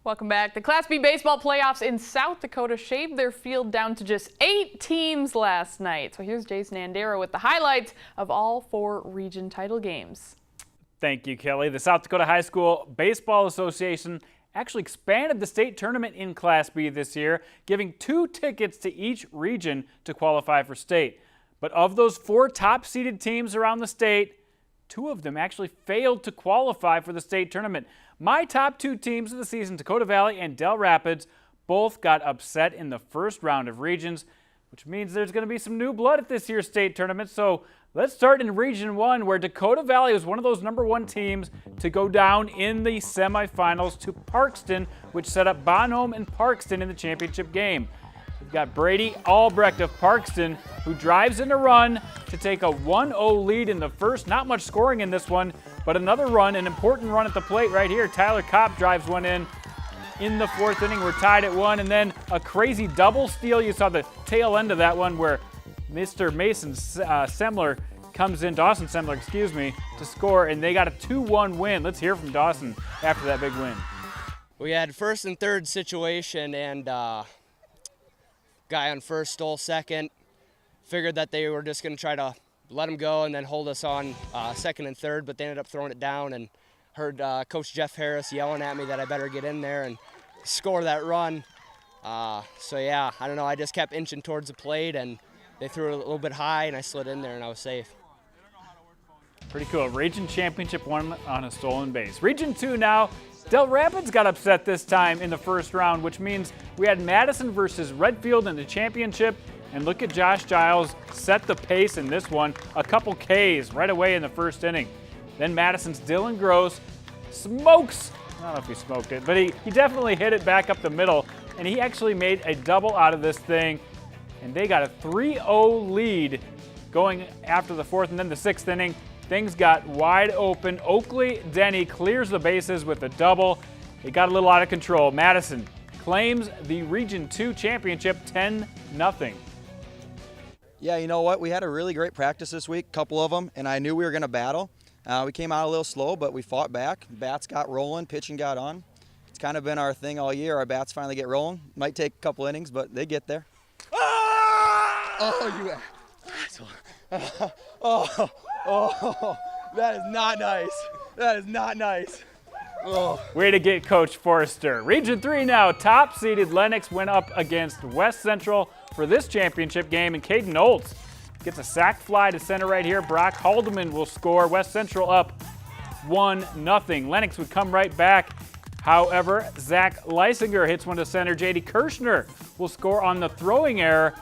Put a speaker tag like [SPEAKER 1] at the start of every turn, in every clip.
[SPEAKER 1] Welcome back. The Class B baseball playoffs in South Dakota shaved their field down to just 8 teams last night. So here's Jason Andera with the highlights of all 4 region title games.
[SPEAKER 2] Thank you, Kelly. The South Dakota High School Baseball Association actually expanded the state tournament in Class B this year, giving 2 tickets to each region to qualify for state. But of those 4 top-seeded teams around the state, 2 of them actually failed to qualify for the state tournament. My top 2 teams of the season, Dakota Valley and Dell Rapids, both got upset in the first round of regions, which means there's going to be some new blood at this year's state tournament. So let's start in Region 1, where Dakota Valley was one of those #1 teams to go down in the semifinals to Parkston, which set up Bonhomme and Parkston in the championship game. We've got Brady Albrecht of Parkston, who drives in a run to take a 1-0 lead in the first. Not much scoring in this one, but another run, an important run at the plate right here. Tyler Kopp drives one in the 4th inning. We're tied at 1, and then a crazy double steal. You saw the tail end of that one where Mr. Mason Semler comes in, Dawson Semler, excuse me, to score, and they got a 2-1 win. Let's hear from Dawson after that big win.
[SPEAKER 3] We had 1st and 3rd situation, and guy on first stole second. Figured that they were just going to try to let him go and then hold us on 2nd and 3rd, but they ended up throwing it down, and heard Coach Jeff Harris yelling at me that I better get in there and score that run. So yeah, I don't know, I just kept inching towards the plate, and they threw it a little bit high, and I slid in there, and I was safe.
[SPEAKER 2] Pretty cool. Region Championship won on a stolen base. Region 2 now. Dell Rapids got upset this time in the first round, which means we had Madison versus Redfield in the championship. And look at Josh Giles set the pace in this one. A couple Ks right away in the first inning. Then Madison's Dylan Gross smokes. I don't know if he smoked it, but he definitely hit it back up the middle. And he actually made a double out of this thing. And they got a 3-0 lead going after the 4th, and then the 6th inning. Things got wide open. Oakley Denny clears the bases with a double. It got a little out of control. Madison claims the Region 2 championship 10-0.
[SPEAKER 4] Yeah, you know what? We had a really great practice this week, a couple of them, and I knew we were going to battle. We came out a little slow, but we fought back. Bats got rolling, pitching got on. It's kind of been our thing all year. Our bats finally get rolling. Might take a couple innings, but they get there. Oh, you asshole. Oh, that is not nice. That is not nice. Oh.
[SPEAKER 2] Way to get Coach Forrester. Region 3 now. Top-seeded Lennox went up against West Central for this championship game, and Caden Olds gets a sac fly to center right here. Brock Haldeman will score. West Central up 1-0. Lennox would come right back. However, Zach Leisinger hits one to center. J.D. Kirshner will score on the throwing error,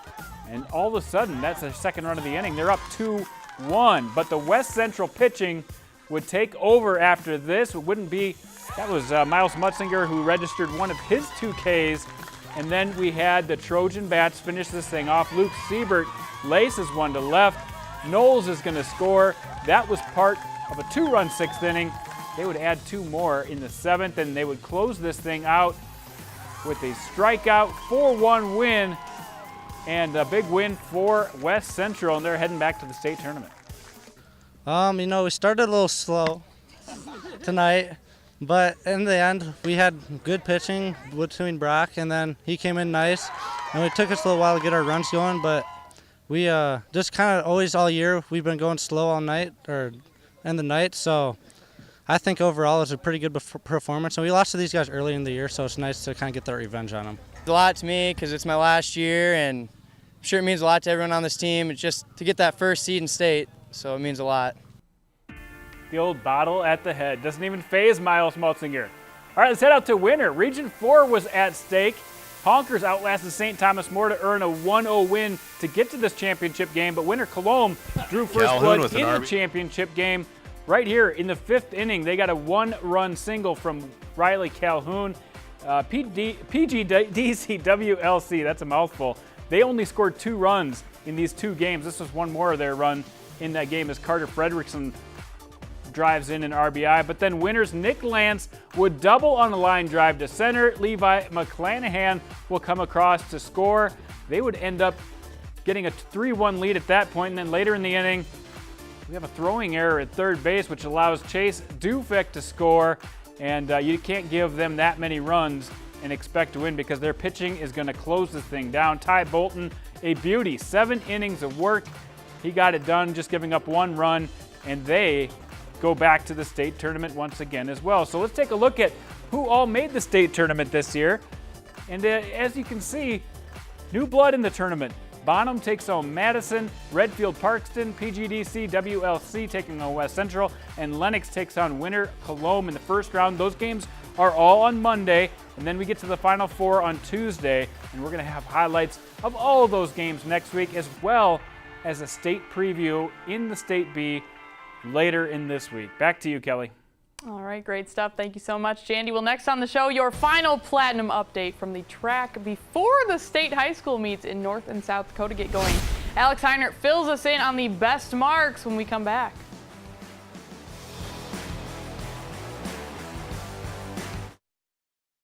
[SPEAKER 2] and all of a sudden, that's the second run of the inning. They're up 2-1, but the West Central pitching would take over after this. It wouldn't be, that was Miles Mutzinger who registered one of his 2 Ks, and then we had the Trojan Bats finish this thing off. Luke Siebert laces one to left. Knowles is going to score. That was part of a 2-run 6th inning. They would add 2 more in the 7th, and they would close this thing out with a strikeout 4-1 win, and a big win for West Central, and they're heading back to the state tournament.
[SPEAKER 5] You know, we started a little slow tonight, but in the end, we had good pitching between Brock, and then he came in nice, and it took us a little while to get our runs going, but we just kind of always all year, we've been going slow all night, or in the night, so I think overall it's a pretty good performance, and we lost to these guys early in the year, so it's nice to kind of get that revenge on them.
[SPEAKER 3] It's a lot to me because it's my last year, and I'm sure it means a lot to everyone on this team. It's just to get that first seed in state, so it means a lot.
[SPEAKER 2] The old bottle at the head doesn't even faze Miles Mutzinger. All right, let's head out to Winter. Region 4 was at stake. Honkers outlasted St. Thomas More to earn a 1-0 win to get to this championship game, but Winter Cologne drew first blood in the championship game. Right here in the 5th inning, they got a 1-run single from Riley Calhoun. PGDCWLC, that's a mouthful. They only scored 2 runs in these 2 games. This was one more of their run in that game as Carter Fredrickson drives in an RBI. But then Winter's Nick Lance would double on a line drive to center. Levi McClanahan will come across to score. They would end up getting a 3-1 lead at that point, and then later in the inning, we have a throwing error at third base, which allows Chase Dufek to score. and you can't give them that many runs and expect to win because their pitching is going to close this thing down. Ty Bolton, a beauty, 7 innings of work. He got it done, just giving up 1 run, and they go back to the state tournament once again as well. So let's take a look at who all made the state tournament this year. And as you can see, new blood in the tournament. Bonham takes on Madison, Redfield Parkston, PGDC, WLC taking on West Central, and Lennox takes on Winter Colomb in the first round. Those games are all on Monday, and then we get to the Final Four on Tuesday, and we're going to have highlights of all of those games next week, as well as a state preview in the State B later in this week. Back to you, Kelly.
[SPEAKER 1] All right, great stuff. Thank you so much, Jandy. Well, next on the show, your final Platinum update from the track before the state high school meets in North and South Dakota get going. Alex Heinert fills us in on the best marks when we come back.